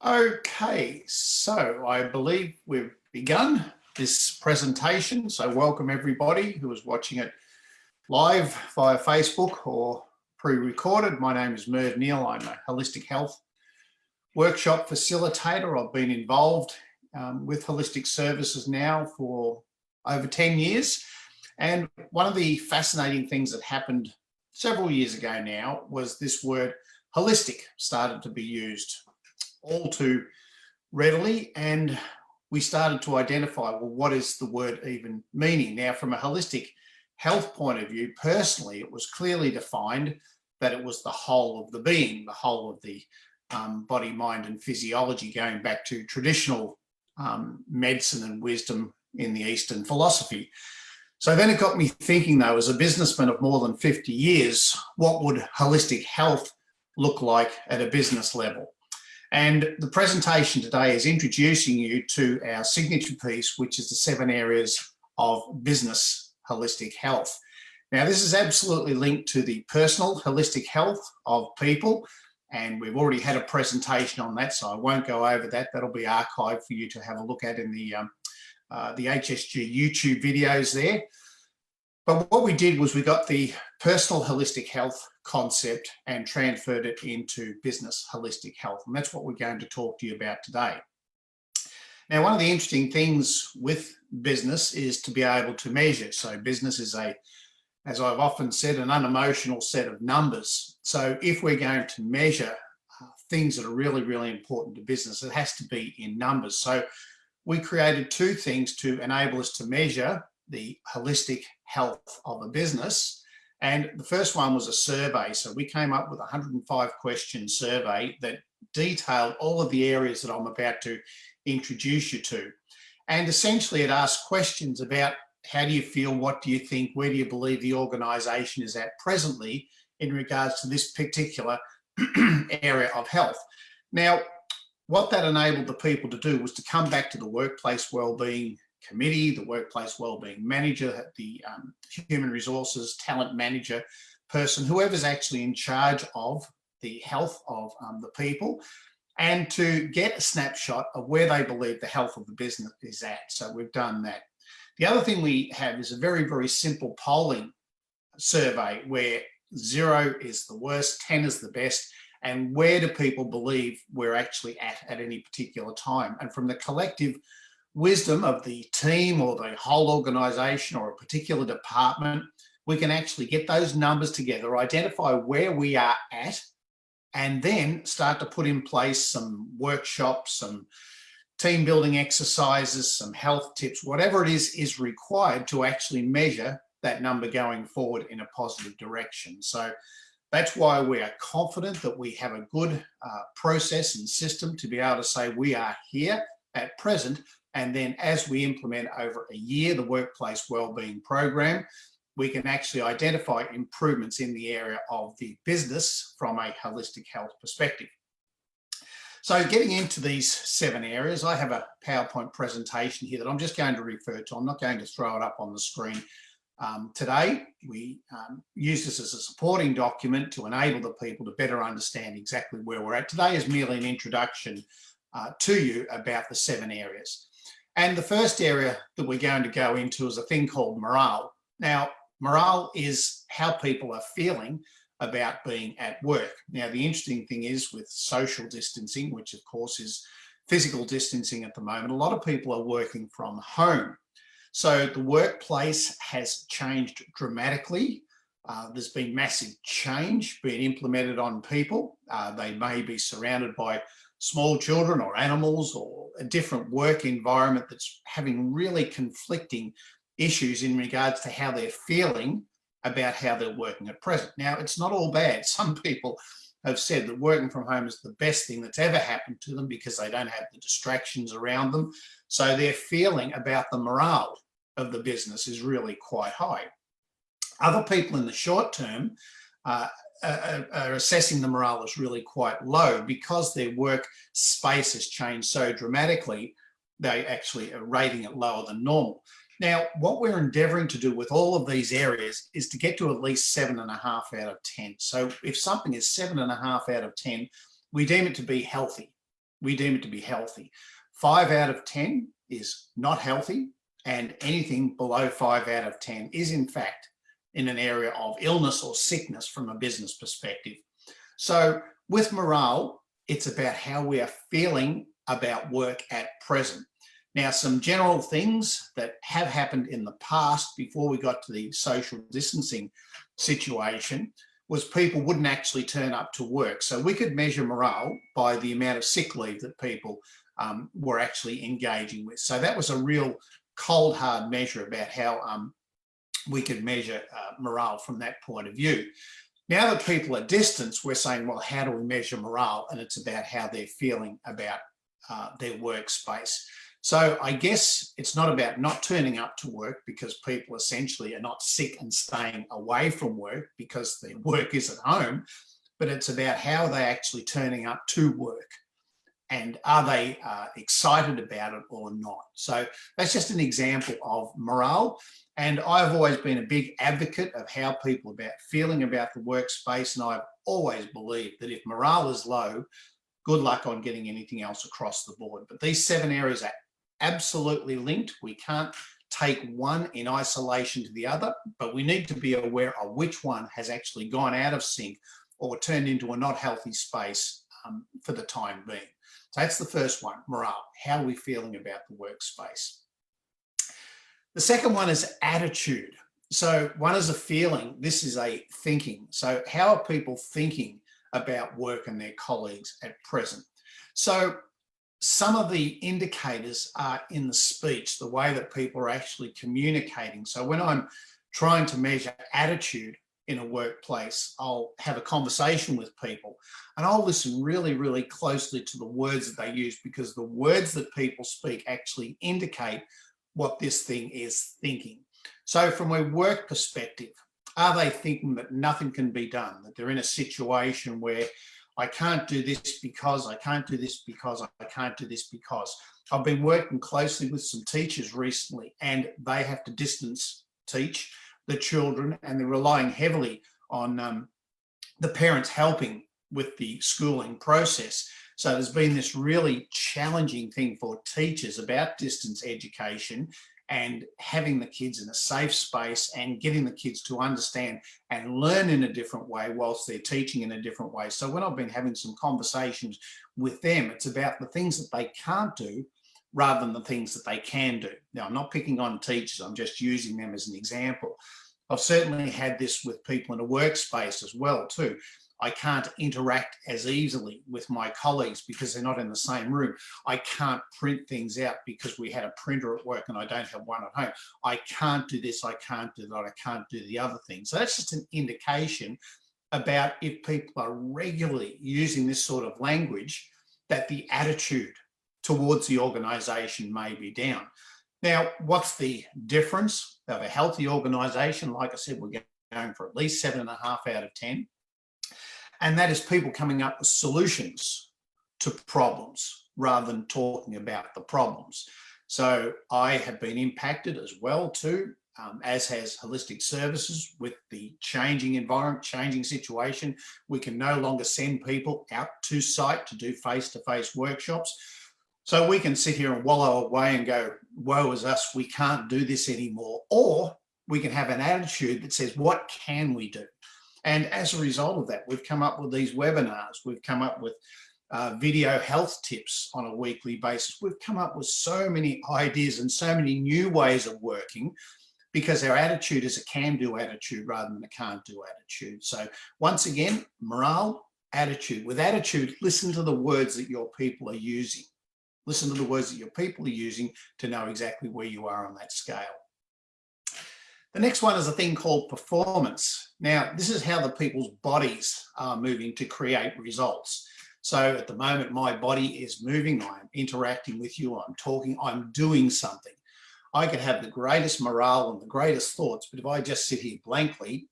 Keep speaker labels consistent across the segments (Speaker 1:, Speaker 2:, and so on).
Speaker 1: Okay, so I believe we've begun this presentation. So welcome everybody who is watching it live via Facebook or pre-recorded. My name is Merv. I'm a holistic health workshop facilitator. I've been involved with holistic services now for over 10 years. And one of the fascinating things that happened several years ago now was this word holistic started to be used all too readily, and we started to identify, well, what is the word even meaning? Now, from a holistic health point of view, personally, it was clearly defined that it was the whole of the being, the whole of the body, mind, and physiology, going back to traditional medicine and wisdom in the Eastern philosophy. So then it got me thinking, though, as a businessman of more than 50 years, what would holistic health look like at a business level? And the presentation today is introducing you to our signature piece, which is the 7 areas of business holistic health. Now, this is absolutely linked to the personal holistic health of people, and we've already had a presentation on that, so I won't go over that. That'll be archived for you to have a look at in the HSG YouTube videos there. But what we did was we got the personal holistic health concept and transferred it into business holistic health. And that's what we're going to talk to you about today. Now, one of the interesting things with business is to be able to measure. So business is as I've often said, an unemotional set of numbers. So if we're going to measure things that are really, really important to business, it has to be in numbers. So we created 2 things to enable us to measure the holistic health of a business. And the first one was a survey. So we came up with a 105 question survey that detailed all of the areas that I'm about to introduce you to. And essentially it asked questions about how do you feel, what do you think, where do you believe the organisation is at presently in regards to this particular area of health. Now, what that enabled the people to do was to come back to the workplace wellbeing committee, the workplace wellbeing manager, the human resources talent manager person, whoever's actually in charge of the health of the people, and to get a snapshot of where they believe the health of the business is at. So we've done that. The other thing we have is a very, very simple polling survey where 0 is the worst, 10 is the best, and where do people believe we're actually at any particular time. And from the collective wisdom of the team or the whole organisation or a particular department, we can actually get those numbers together, identify where we are at, and then start to put in place some workshops, some team building exercises, some health tips, whatever it is required to actually measure that number going forward in a positive direction. So that's why we are confident that we have a good process and system to be able to say we are here at present. And then as we implement over a year the workplace wellbeing program, we can actually identify improvements in the area of the business from a holistic health perspective. So getting into these 7 areas, I have a PowerPoint presentation here that I'm just going to refer to. I'm not going to throw it up on the screen today. We use this as a supporting document to enable the people to better understand exactly where we're at. Today is merely an introduction to you about the 7 areas. And the first area that we're going to go into is a thing called morale. Now, morale is how people are feeling about being at work. Now, the interesting thing is with social distancing, which of course is physical distancing at the moment, a lot of people are working from home. So the workplace has changed dramatically. There's been massive change being implemented on people. They may be surrounded by small children or animals or a different work environment that's having really conflicting issues in regards to how they're feeling about how they're working at present. Now, it's not all bad. Some people have said that working from home is the best thing that's ever happened to them because they don't have the distractions around them. So their feeling about the morale of the business is really quite high. Other people in the short term are assessing the morale as really quite low because their work space has changed so dramatically. They actually are rating it lower than normal. Now, what we're endeavouring to do with all of these areas is to get to at least 7.5 out of 10. So if something is 7.5 out of 10, we deem it to be healthy. we deem it to be healthy. 5 out of 10 is not healthy, and anything below 5 out of 10 is in fact in an area of illness or sickness from a business perspective. So with morale, it's about how we are feeling about work at present. Now, some general things that have happened in the past before we got to the social distancing situation was people wouldn't actually turn up to work. So we could measure morale by the amount of sick leave that people were actually engaging with. So that was a real cold, hard measure about how we could measure morale from that point of view. Now that people are distanced, we're saying, well, how do we measure morale? And it's about how they're feeling about their workspace. So I guess it's not about not turning up to work because people essentially are not sick and staying away from work because their work is at home, but it's about how they're actually turning up to work. And are they excited about it or not? So that's just an example of morale. And I've always been a big advocate of how people are feeling about the workspace. And I've always believed that if morale is low, good luck on getting anything else across the board. But these 7 areas are absolutely linked. We can't take one in isolation to the other, but we need to be aware of which one has actually gone out of sync or turned into a not healthy space for the time being. So that's the first one, morale. How are we feeling about the workspace? The second one is attitude. So one is a feeling, this is a thinking. So how are people thinking about work and their colleagues at present? So some of the indicators are in the speech, the way that people are actually communicating. So when I'm trying to measure attitude in a workplace, I'll have a conversation with people and I'll listen really, really closely to the words that they use, because the words that people speak actually indicate what this thing is thinking. So from a work perspective, are they thinking that nothing can be done, that they're in a situation where I can't do this because, I can't do this because, I can't do this because. I've been working closely with some teachers recently and they have to distance teach the children and they're relying heavily on the parents helping with the schooling process. So there's been this really challenging thing for teachers about distance education and having the kids in a safe space and getting the kids to understand and learn in a different way whilst they're teaching in a different way. So when I've been having some conversations with them, it's about the things that they can't do rather than the things that they can do. Now, I'm not picking on teachers, I'm just using them as an example. I've certainly had this with people in a workspace as well too. I can't interact as easily with my colleagues because they're not in the same room. I can't print things out because we had a printer at work and I don't have one at home. I can't do this, I can't do that, I can't do the other thing. So that's just an indication about if people are regularly using this sort of language, that the attitude towards the organisation may be down. Now, what's the difference of a healthy organisation? Like I said, we're going for at least 7.5 out of 10. And that is people coming up with solutions to problems rather than talking about the problems. So I have been impacted as well too, as has Holistic Services, with the changing environment, changing situation. We can no longer send people out to site to do face-to-face workshops. So we can sit here and wallow away and go, woe is us, we can't do this anymore. Or we can have an attitude that says, what can we do? And as a result of that, we've come up with these webinars. We've come up with video health tips on a weekly basis. We've come up with so many ideas and so many new ways of working because our attitude is a can-do attitude rather than a can't-do attitude. So once again, morale, attitude. With attitude, listen to the words that your people are using. Listen to the words that your people are using to know exactly where you are on that scale. The next one is a thing called performance. Now, this is how the people's bodies are moving to create results. So at the moment, my body is moving, I'm interacting with you, I'm talking, I'm doing something. I could have the greatest morale and the greatest thoughts, but if I just sit here blankly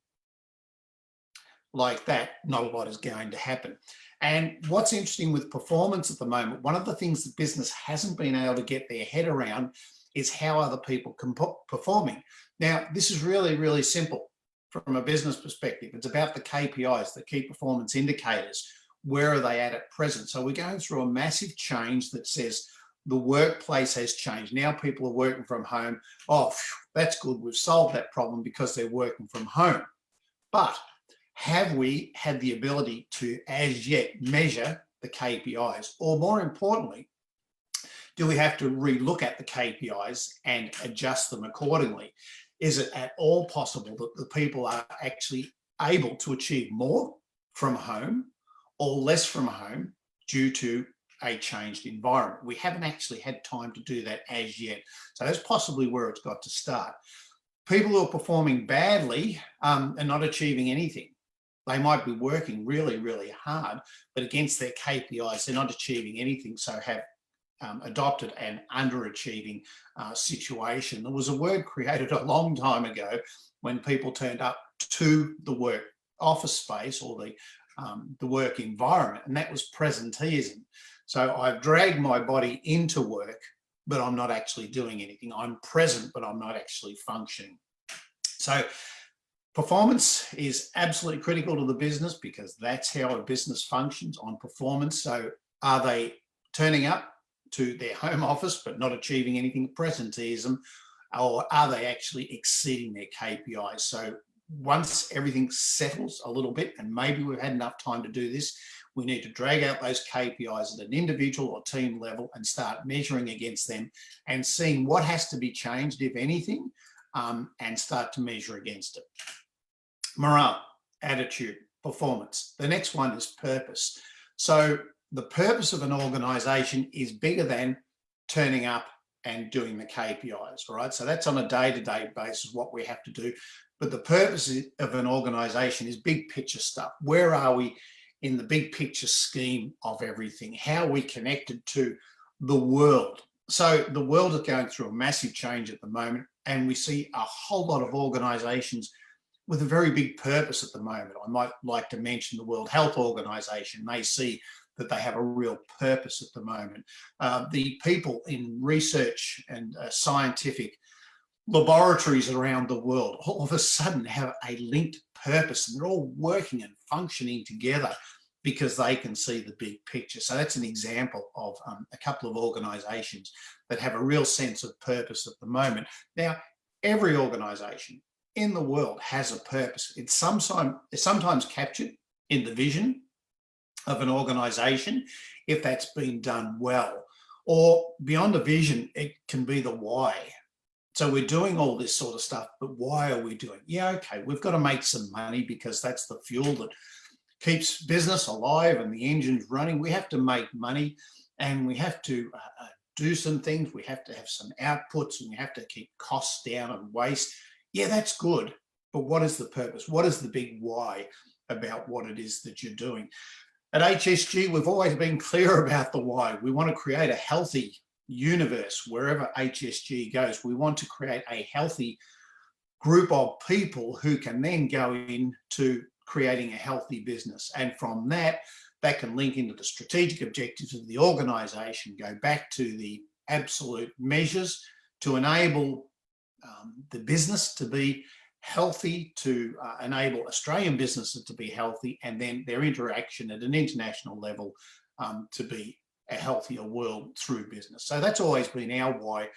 Speaker 1: like that, not a lot is going to happen. And what's interesting with performance at the moment, one of the things that business hasn't been able to get their head around is how other people performing. Now, this is really, really simple from a business perspective. It's about the KPIs, the key performance indicators. where are they at present? So we're going through a massive change that says the workplace has changed. Now people are working from home. Oh, phew, that's good. We've solved that problem because they're working from home. But have we had the ability to, as yet, measure the KPIs? Or more importantly, do we have to relook at the KPIs and adjust them accordingly? Is it at all possible that the people are actually able to achieve more from home or less from home due to a changed environment? We haven't actually had time to do that as yet. So that's possibly where it's got to start. People who are performing badly are not achieving anything. They might be working really, really hard, but against their KPIs, they're not achieving anything, so have adopted an underachieving situation. There was a word created a long time ago when people turned up to the work office space or the work environment, and that was presenteeism. So I've dragged my body into work, but I'm not actually doing anything. I'm present, but I'm not actually functioning. So performance is absolutely critical to the business because that's how a business functions, on performance. So are they turning up to their home office but not achieving anything, presenteeism, or are they actually exceeding their KPIs? So once everything settles a little bit, and maybe we've had enough time to do this, we need to drag out those KPIs at an individual or team level and start measuring against them and seeing what has to be changed, if anything, and start to measure against it. Morale, attitude, performance. The next one is purpose. So the purpose of an organisation is bigger than turning up and doing the KPIs, right? So that's on a day-to-day basis what we have to do. But the purpose of an organisation is big picture stuff. Where are we in the big picture scheme of everything? How are we connected to the world? So the world is going through a massive change at the moment, and we see a whole lot of organisations with a very big purpose at the moment. I might like to mention the World Health Organization. They see that they have a real purpose at the moment. The people in research and scientific laboratories around the world all of a sudden have a linked purpose, and they're all working and functioning together because they can see the big picture. So that's an example of a couple of organizations that have a real sense of purpose at the moment. Now, every organization in the world has a purpose. It's sometimes captured in the vision of an organization if that's been done well, or beyond a vision, it can be the why. So we're doing all this sort of stuff, but why are we doing? Yeah, okay, we've got to make some money because that's the fuel that keeps business alive and the engine's running. We have to make money, and we have to do some things. We have to have some outputs, and we have to keep costs down and waste. Yeah, that's good, but what is the purpose? What is the big why about what it is that you're doing? At HSG, we've always been clear about the why. We want to create a healthy universe wherever HSG goes. We want to create a healthy group of people who can then go into creating a healthy business. And from that can link into the strategic objectives of the organisation, go back to the absolute measures to enable the business to be healthy, to enable Australian businesses to be healthy, and then their interaction at an international level to be a healthier world through business. So that's always been our why.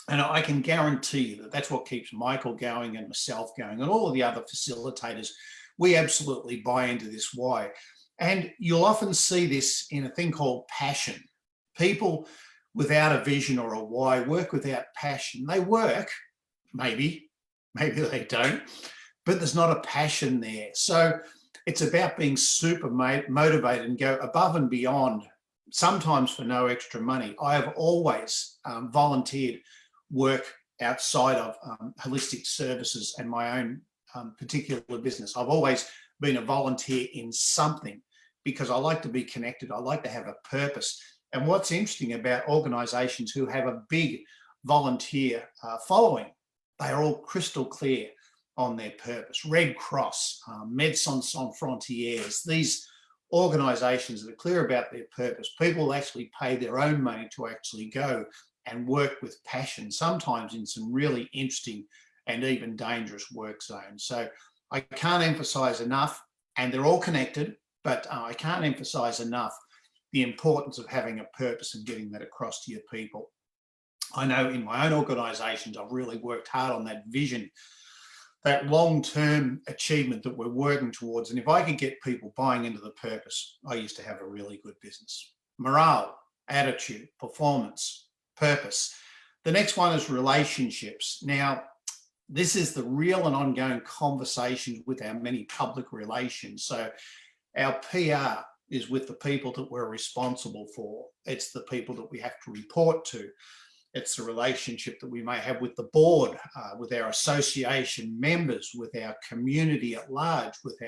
Speaker 1: And I can guarantee you that that's what keeps Michael going and myself going and all of the other facilitators. We absolutely buy into this why. And you'll often see this in a thing called passion. People without a vision or a why work without passion. They work, maybe they don't, but there's not a passion there. So it's about being super motivated and go above and beyond, sometimes for no extra money. I have always volunteered work outside of holistic services and my own particular business. I've always been a volunteer in something because I like to be connected. I like to have a purpose. And what's interesting about organisations who have a big volunteer following, they are all crystal clear on their purpose. Red Cross, Médecins Sans Frontières, these organisations that are clear about their purpose. People will actually pay their own money to actually go and work with passion, sometimes in some really interesting and even dangerous work zones. So I can't emphasise enough, and they're all connected. But I can't emphasize enough the importance of having a purpose and getting that across to your people. I know in my own organisations, I've really worked hard on that vision, that long-term achievement that we're working towards. And if I could get people buying into the purpose, I used to have a really good business. Morale, attitude, performance, purpose. The next one is relationships. Now, this is the real and ongoing conversations with our many public relations. So our PR is with the people that we're responsible for. It's the people that we have to report to. It's the relationship that we may have with the board, with our association members, with our community at large, with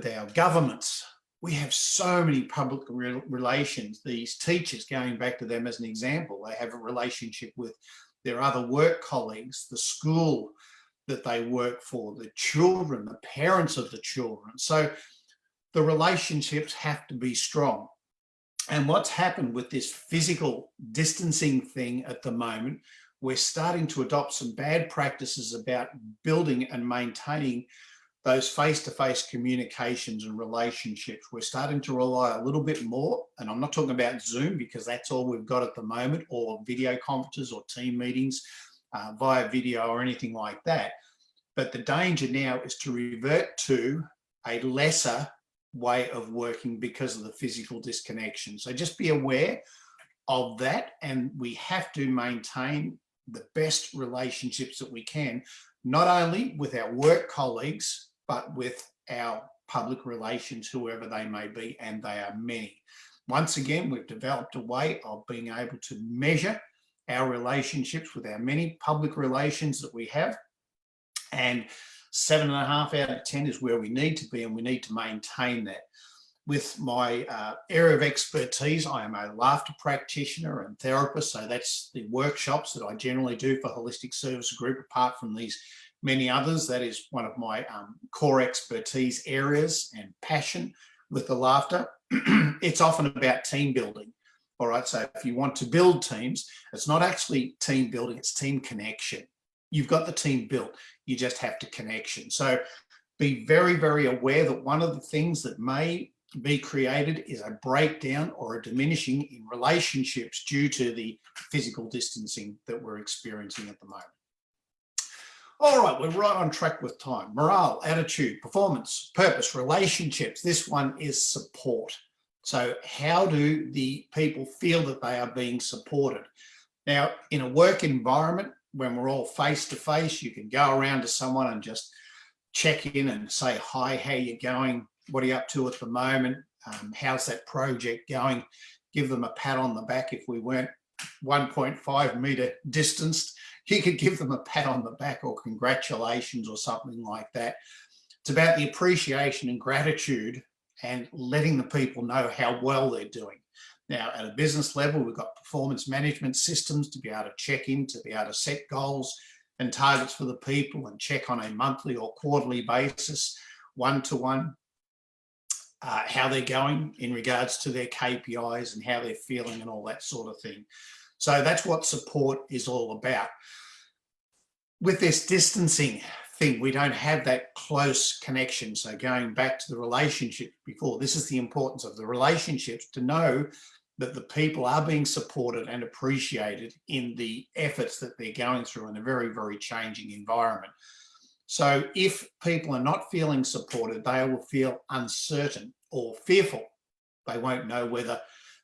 Speaker 1: our governments. We have so many public relations. These teachers, going back to them as an example, they have a relationship with their other work colleagues, the school that they work for, the children, the parents of the children. So the relationships have to be strong. And what's happened with this physical distancing thing at the moment, we're starting to adopt some bad practices about building and maintaining those face-to-face communications and relationships. We're starting to rely a little bit more, and I'm not talking about Zoom because that's all we've got at the moment, or video conferences or team meetings via video or anything like that. But the danger now is to revert to a lesser way of working because of the physical disconnection. So just be aware of that, and we have to maintain the best relationships that we can, not only with our work colleagues, but with our public relations, whoever they may be, and they are many. Once again, we've developed a way of being able to measure our relationships with our many public relations that we have, and 7.5 out of 10 is where we need to be, and we need to maintain that. With my area of expertise, I am a laughter practitioner and therapist, so that's the workshops that I generally do for Holistic Service Group. Apart from these many others, that is one of my core expertise areas and passion with the laughter. It's often about team building. All right, so if you want to build teams, it's not actually team building, it's team connection. You've got the team built, you just have to connection. So be very, very aware that one of the things that may be created is a breakdown or a diminishing in relationships due to the physical distancing that we're experiencing at the moment. All right, we're right on track with time. Morale, attitude, performance, purpose, relationships. This one is support. So how do the people feel that they are being supported? Now, in a work environment, when we're all face to face, you can go around to someone and just check in and say, hi, how you going? What are you up to at the moment? How's that project going? Give them a pat on the back. If we weren't 1.5 metre distanced, you could give them a pat on the back or congratulations or something like that. It's about the appreciation and gratitude and letting the people know how well they're doing. Now, at a business level, we've got performance management systems to be able to check in, to be able to set goals and targets for the people and check on a monthly or quarterly basis, one-to-one, how they're going in regards to their KPIs and how they're feeling and all that sort of thing. So that's what support is all about. With this distancing thing, we don't have that close connection. So going back to the relationship before, this is the importance of the relationships, to know that the people are being supported and appreciated in the efforts that they're going through in a very, very changing environment. So if people are not feeling supported, they will feel uncertain or fearful. They won't know whether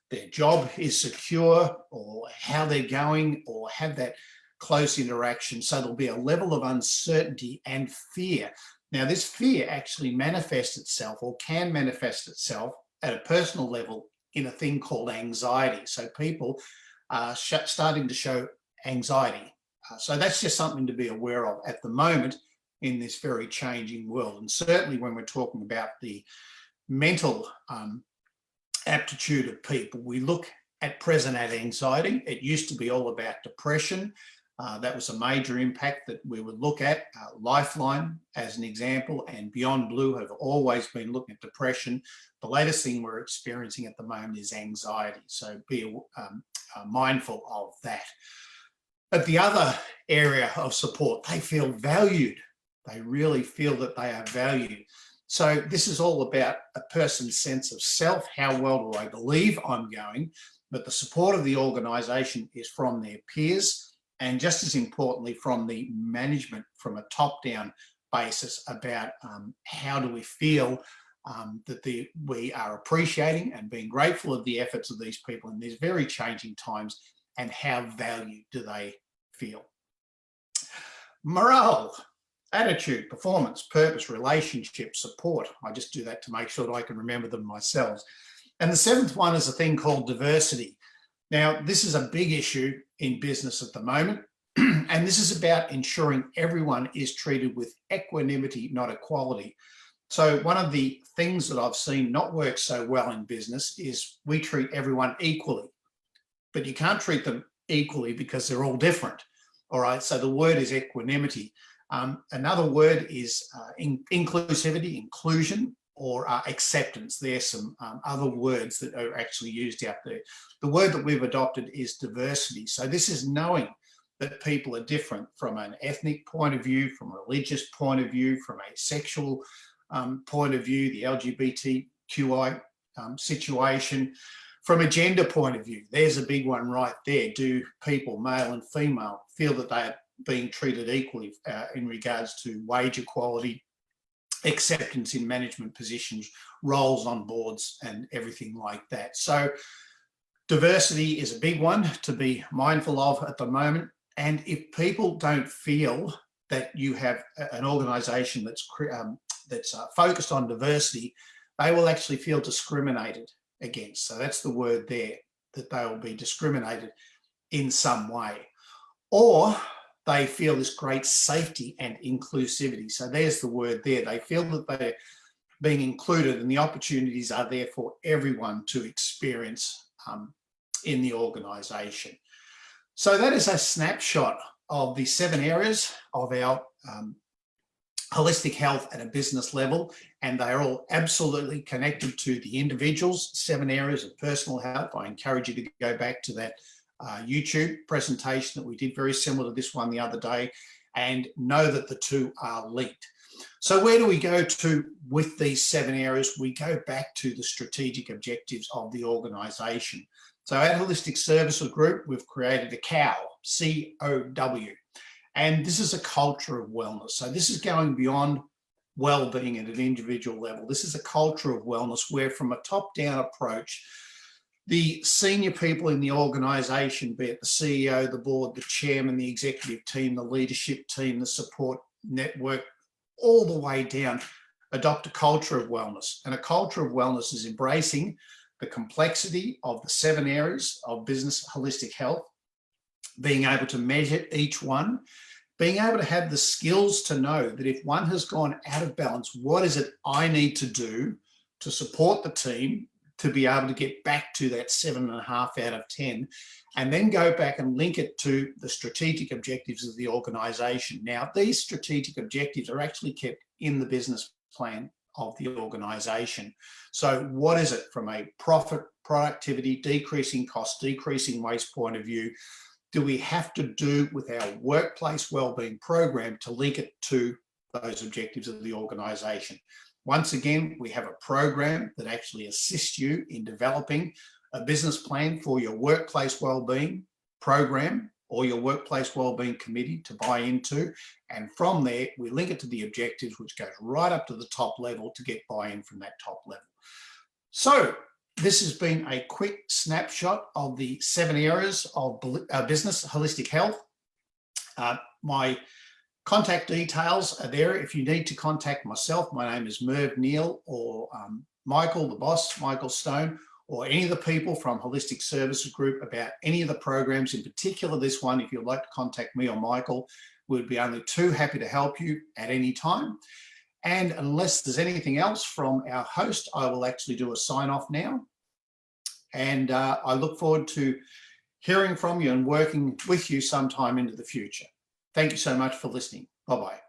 Speaker 1: their job is secure or how they're going or have that close interaction. So there'll be a level of uncertainty and fear. Now, this fear actually manifests itself or can manifest itself at a personal level in a thing called anxiety. So people are starting to show anxiety. So that's just something to be aware of at the moment in this very changing world. And certainly when we're talking about the mental aptitude of people, we look at present at anxiety. It used to be all about depression. That was a major impact that we would look at. Lifeline, as an example, and Beyond Blue have always been looking at depression. The latest thing we're experiencing at the moment is anxiety. So be mindful of that. But the other area of support, they feel valued. They really feel that they are valued. So this is all about a person's sense of self. How well do I believe I'm going? But the support of the organisation is from their peers, and just as importantly from the management, from a top-down basis about how do we feel that we are appreciating and being grateful of the efforts of these people in these very changing times, and how valued do they feel. Morale, attitude, performance, purpose, relationship, support. I just do that to make sure that I can remember them myself. And the seventh one is a thing called diversity. Now, this is a big issue in business at the moment, and this is about ensuring everyone is treated with equanimity, not equality. So one of the things that I've seen not work so well in business is we treat everyone equally, but you can't treat them equally because they're all different. All right, so the word is equanimity. Another word is inclusivity, inclusion, or acceptance. There's some other words that are actually used out there. The word that we've adopted is diversity. So this is knowing that people are different from an ethnic point of view, from a religious point of view, from a sexual point of view, the LGBTQI situation, from a gender point of view. There's a big one right there. Do people, male and female, feel that they are being treated equally in regards to wage equality, acceptance in management positions, roles on boards, and everything like that? So diversity is a big one to be mindful of at the moment. And if people don't feel that you have an organisation that's focused on diversity, they will actually feel discriminated against. So that's the word there, that they will be discriminated in some way. Or they feel this great safety and inclusivity. So there's the word there. They feel that they're being included and the opportunities are there for everyone to experience in the organisation. So that is a snapshot of the 7 areas of our holistic health at a business level, and they are all absolutely connected to the individual's 7 areas of personal health. I encourage you to go back to that YouTube presentation that we did, very similar to this one the other day, and know that the 2 are linked. So where do we go to with these 7 areas? We go back to the strategic objectives of the organisation. So at Holistic Services Group, we've created a COW, C-O-W, and this is a culture of wellness. So this is going beyond well-being at an individual level. This is a culture of wellness where, from a top-down approach, the senior people in the organisation, be it the CEO, the board, the chairman, the executive team, the leadership team, the support network, all the way down, adopt a culture of wellness. And a culture of wellness is embracing the complexity of the 7 areas of business holistic health, being able to measure each one, being able to have the skills to know that if one has gone out of balance, what is it I need to do to support the team to be able to get back to that 7.5 out of 10, and then go back and link it to the strategic objectives of the organisation. Now, these strategic objectives are actually kept in the business plan of the organisation. So what is it from a profit, productivity, decreasing cost, decreasing waste point of view, do we have to do with our workplace wellbeing program to link it to those objectives of the organisation? Once again, we have a program that actually assists you in developing a business plan for your workplace wellbeing program or your workplace wellbeing committee to buy into. And from there, we link it to the objectives, which goes right up to the top level to get buy-in from that top level. So this has been a quick snapshot of the 7 areas of business holistic health. My contact details are there. If you need to contact myself, my name is Merv Neal, or Michael, the boss, Michael Stone, or any of the people from Holistic Services Group about any of the programs, in particular this one. If you'd like to contact me or Michael, we'd be only too happy to help you at any time. And unless there's anything else from our host, I will actually do a sign off now. And I look forward to hearing from you and working with you sometime into the future. Thank you so much for listening. Bye-bye.